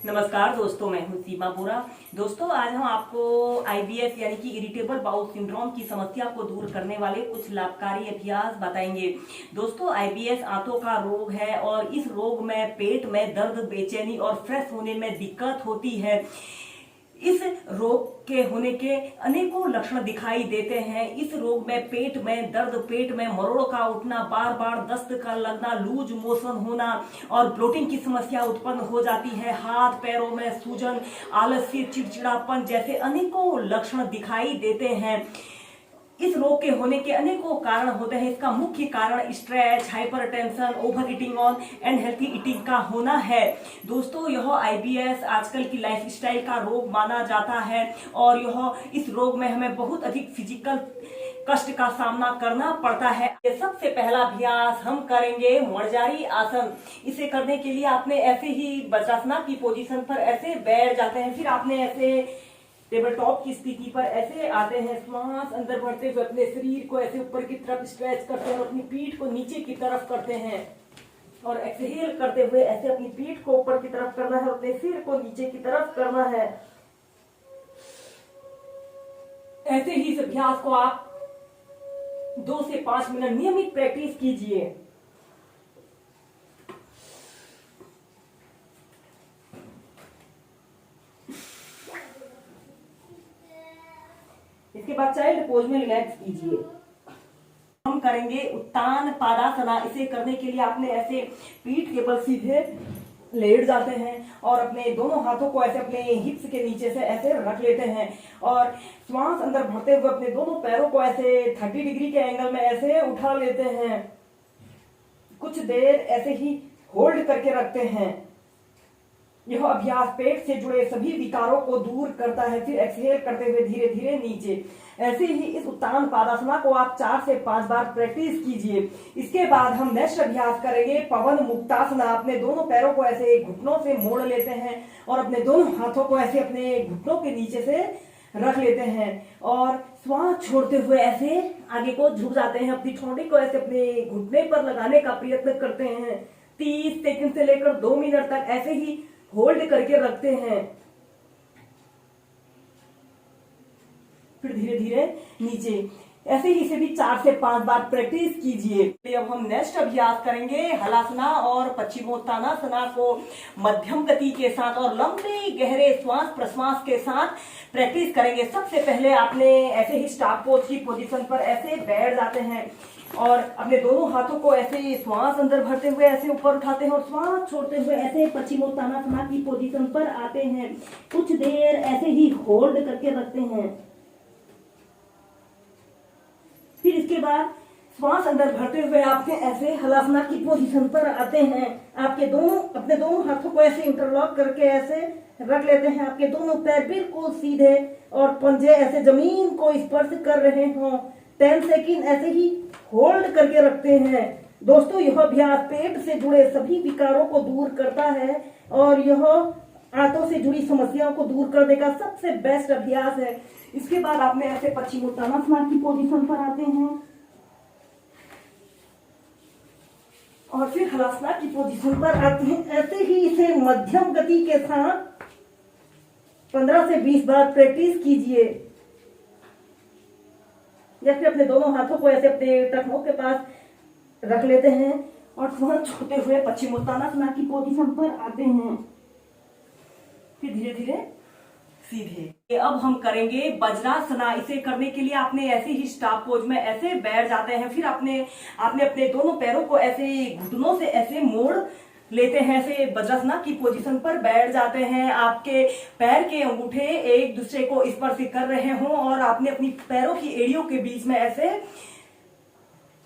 नमस्कार दोस्तों, मैं हूं सीमा बोरा। दोस्तों, आज हम आपको आईबीएस यानी कि इरिटेबल बाउल सिंड्रोम की समस्या को दूर करने वाले कुछ लाभकारी अभ्यास बताएंगे। दोस्तों, आईबीएस आंतों का रोग है और इस रोग में पेट में दर्द, बेचैनी और फ्रेश होने में दिक्कत होती है। इस रोग के होने के अनेकों लक्षण दिखाई देते हैं। इस रोग में पेट में दर्द, पेट में मरोड़ का उठना, बार बार दस्त का लगना, लूज मोशन होना और ब्लोटिंग की समस्या उत्पन्न हो जाती है। हाथ पैरों में सूजन, आलस्य, चिड़चिड़ापन जैसे अनेकों लक्षण दिखाई देते हैं। इस रोग के होने के अनेकों कारण होते हैं। इसका मुख्य कारण स्ट्रेस, हाइपरटेंशन, ओवर ईटिंग और अनहेल्थी ईटिंग का होना है। दोस्तों, यह आईबीएस आजकल की लाइफस्टाइल का रोग माना जाता है और इस रोग में हमें बहुत अधिक फिजिकल कष्ट का सामना करना पड़ता है। ये सबसे पहला अभ्यास हम करेंगे मर्जारी आसन। इसे करने के लिए आपने ऐसे ही वज्रासना की पोजीशन पर ऐसे बैठ जाते हैं। फिर आपने ऐसे टेबल टॉप की स्थिति पर ऐसे आते हैं। श्वास अंदर भरते हुए अपने शरीर को ऐसे ऊपर की तरफ स्ट्रेच करते हैं और अपनी पीठ को नीचे की तरफ करते हैं और एक्सहेल करते हुए ऐसे अपनी पीठ को ऊपर की तरफ करना है, अपने सिर को नीचे की तरफ करना है। ऐसे ही इस अभ्यास को आप 2 से 5 मिनट नियमित प्रैक्टिस कीजिए। इसके बाद चाइल्ड पोज में रिलैक्स कीजिए। हम करेंगे उत्तान पादासना। इसे करने के लिए आपने ऐसे पीठ के बल सीधे लेट जाते हैं और अपने दोनों हाथों को ऐसे अपने हिप्स के नीचे से ऐसे रख लेते हैं और श्वास अंदर भरते हुए अपने दोनों पैरों को ऐसे 30 डिग्री के एंगल में ऐसे उठा लेते हैं। कुछ देर ऐसे ही होल्ड करके रखते हैं। यह अभ्यास पेट से जुड़े सभी विकारों को दूर करता है। फिर एक्सहेल करते हुए धीरे धीरे नीचे। ऐसे ही इस उत्तान पादासना को आप 4 से 5 बार प्रैक्टिस कीजिए। इसके बाद हम नेक्स्ट अभ्यास करेंगे पवन मुक्तासना। अपने दोनों पैरों को ऐसे घुटनों से मोड़ लेते हैं और अपने दोनों हाथों को ऐसे अपने घुटनों के नीचे से रख लेते हैं और श्वास छोड़ते हुए ऐसे आगे को झुक जाते हैं। अपनी ठोड़ी को ऐसे अपने घुटने पर लगाने का प्रयत्न करते हैं। 30 सेकंड से लेकर 2 मिनट तक ऐसे ही होल्ड करके रखते हैं। फिर धीरे धीरे नीचे। ऐसे ही इसे भी 4 से 5 बार प्रैक्टिस कीजिए। अब हम नेक्स्ट अभ्यास करेंगे हलासना और पश्चिमोत्तानासना को मध्यम गति के साथ और लंबे गहरे श्वास प्रश्वास के साथ प्रैक्टिस करेंगे। सबसे पहले आपने ऐसे ही स्टार पोज की पोजीशन पर ऐसे बैठ जाते हैं और अपने दोनों हाथों को ऐसे श्वास अंदर भरते हुए ऐसे ऊपर उठाते हैं और श्वास छोड़ते हुए ऐसे पश्चिमोत्तानासना की पोजीशन पर आते हैं। कुछ देर ऐसे ही होल्ड करके रखते हैं। फिर इसके बाद श्वास अंदर भरते हुए आपने ऐसे हलासना की पोजीशन पर आते हैं। अपने दोनों हाथों को ऐसे इंटरलॉक करके ऐसे रख लेते हैं। आपके दोनों पैर बिल्कुल सीधे और पंजे ऐसे जमीन को स्पर्श कर रहे हों। 10 सेकंड ऐसे ही होल्ड करके रखते हैं। दोस्तों, यह अभ्यास पेट से जुड़े सभी विकारों को दूर करता है और यह आंतों से जुड़ी समस्याओं को दूर करने का सबसे बेस्ट अभ्यास है। इसके बाद आपने ऐसे पश्चिमोत्तानासना की पोजीशन पर आते हैं और फिर हलासना की पोजीशन पर आते हैं। ऐसे ही इसे मध्यम गति के साथ 15 से 20 बार प्रैक्टिस कीजिए। या फिर अपने दोनों हाथों को ऐसे अपने टखनों के पास रख लेते हैं और श्वास छोड़ते हुए पश्चिमोत्तानासना की पोजीशन पर आते हैं। फिर धीरे धीरे सीधे। अब हम करेंगे वज्रासना। इसे करने के लिए आपने ऐसे ही स्टार पोज में ऐसे बैठ जाते हैं। फिर आपने अपने दोनों पैरों को ऐसे घुटनों से ऐसे मोड़ लेते हैं। ऐसे वज्रासना की पोजीशन पर बैठ जाते हैं। आपके पैर के अंगूठे एक दूसरे को स्पर्श कर रहे हों और आपने अपनी पैरों की एड़ियों के बीच में ऐसे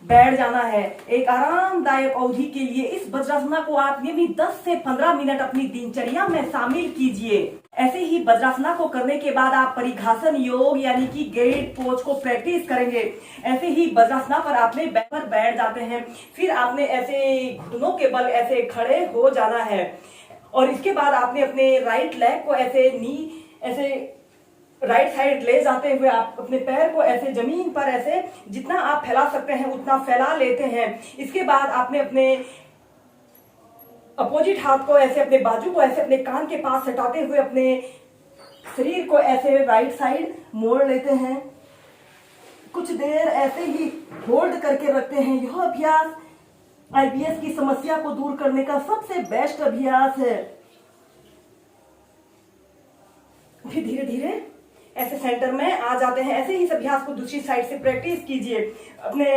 बैठ जाना है। एक आरामदायक अवधि के लिए इस वज्रासना को आप नियमित 10 से 15 मिनट अपनी दिनचर्या में शामिल कीजिए। ऐसे ही वज्रासना को करने के बाद आप परिघासन योग यानी कि गेट पोज को प्रैक्टिस करेंगे। ऐसे ही वज्रासना पर आपने पर बैठ जाते हैं। फिर आपने ऐसे घुटनों के बल ऐसे खड़े हो जाना है और इसके बाद आपने अपने राइट लेग को ऐसे राइट साइड ले जाते हुए आप अपने पैर को ऐसे जमीन पर ऐसे जितना आप फैला सकते हैं उतना फैला लेते हैं। इसके बाद आपने अपने अपोजिट हाथ को ऐसे अपने बाजू को ऐसे अपने कान के पास सटाते हुए अपने शरीर को ऐसे राइट साइड मोड़ लेते हैं। कुछ देर ऐसे ही होल्ड करके रखते हैं। यह अभ्यास आईबीएस की समस्या को दूर करने का सबसे बेस्ट अभ्यास है। फिर धीरे धीरे ऐसे सेंटर में आ जाते हैं। ऐसे ही इस अभ्यास को दूसरी साइड से प्रैक्टिस कीजिए। अपने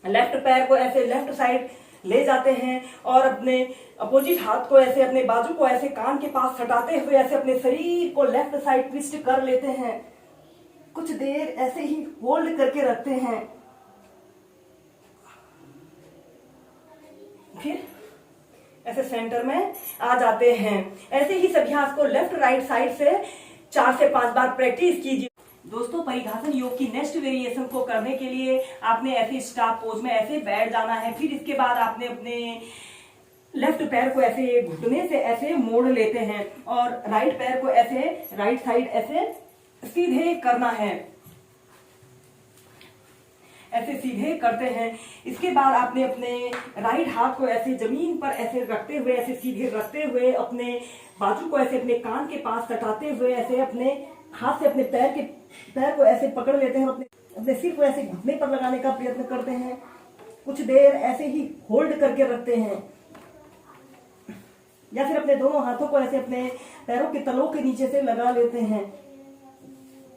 लेफ्ट पैर को ऐसे लेफ्ट साइड ले जाते हैं और अपने अपोजिट हाथ को ऐसे अपने बाजू को ऐसे कान के पास सटाते हुए ऐसे अपने शरीर को लेफ्ट साइड ट्विस्ट कर लेते हैं। कुछ देर ऐसे ही होल्ड करके रखते हैं। फिर ऐसे सेंटर में आ जाते हैं। ऐसे ही इस अभ्यास को लेफ्ट राइट साइड से 4 से 5 बार प्रैक्टिस कीजिए। दोस्तों, परिघासन योग की नेक्स्ट वेरिएशन को करने के लिए आपने ऐसे स्टाफ पोज में ऐसे बैठ जाना है। फिर इसके बाद आपने अपने लेफ्ट पैर को ऐसे घुटने से ऐसे मोड़ लेते हैं और राइट पैर को ऐसे राइट साइड ऐसे सीधे करना है। ऐसे सीधे करते हैं। इसके बाद आपने अपने राइट हाथ को ऐसे जमीन पर ऐसे रखते हुए ऐसे सीधे रखते हुए अपने बाजू को ऐसे अपने कान के पास सटाते हुए ऐसे अपने हाथ से अपने पैर को ऐसे पकड़ लेते हैं। अपने सिर को ऐसे घुटने पर लगाने का प्रयत्न करते हैं। कुछ देर ऐसे ही होल्ड करके रखते हैं या फिर अपने दोनों हाथों को ऐसे अपने पैरों के तलों के नीचे से लगा लेते हैं।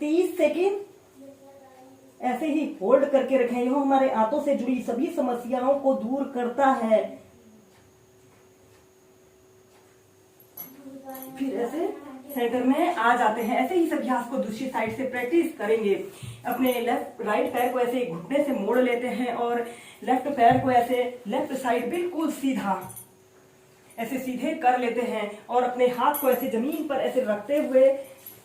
30 सेकेंड ऐसे ही होल्ड करके रखें। यह हमारे आंतों से जुड़ी सभी समस्याओं को दूर करता है। फिर ऐसे सेंटर में आ जाते हैं। ऐसे ही इस अभ्यास को दूसरी साइड से प्रैक्टिस करेंगे। अपने राइट पैर को ऐसे घुटने से मोड़ लेते हैं और लेफ्ट पैर को ऐसे लेफ्ट साइड बिल्कुल सीधा ऐसे सीधे कर लेते हैं और अपने हाथ को ऐसे जमीन पर ऐसे रखते हुए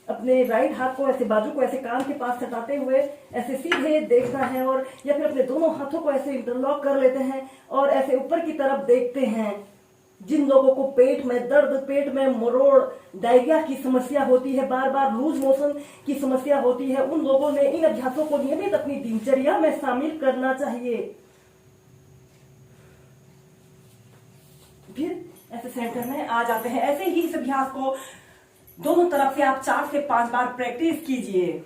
अपने राइट हाथ को ऐसे बाजू को ऐसे कान के पास सटाते हुए ऐसे सीधे देखना है और या फिर अपने दोनों हाथों को ऐसे इंटरलॉक कर लेते हैं और ऐसे ऊपर की तरफ देखते हैं। जिन लोगों को पेट में दर्द, पेट में मरोड़, डायरिया की समस्या होती है, बार बार लूज मोशन की समस्या होती है, उन लोगों ने इन अभ्यासों को नियमित अपनी दिनचर्या में शामिल करना चाहिए। फिर ऐसे सेंटर में आ जाते हैं। ऐसे ही इस अभ्यास को दोनों तरफ से आप 4 से 5 बार प्रैक्टिस कीजिए।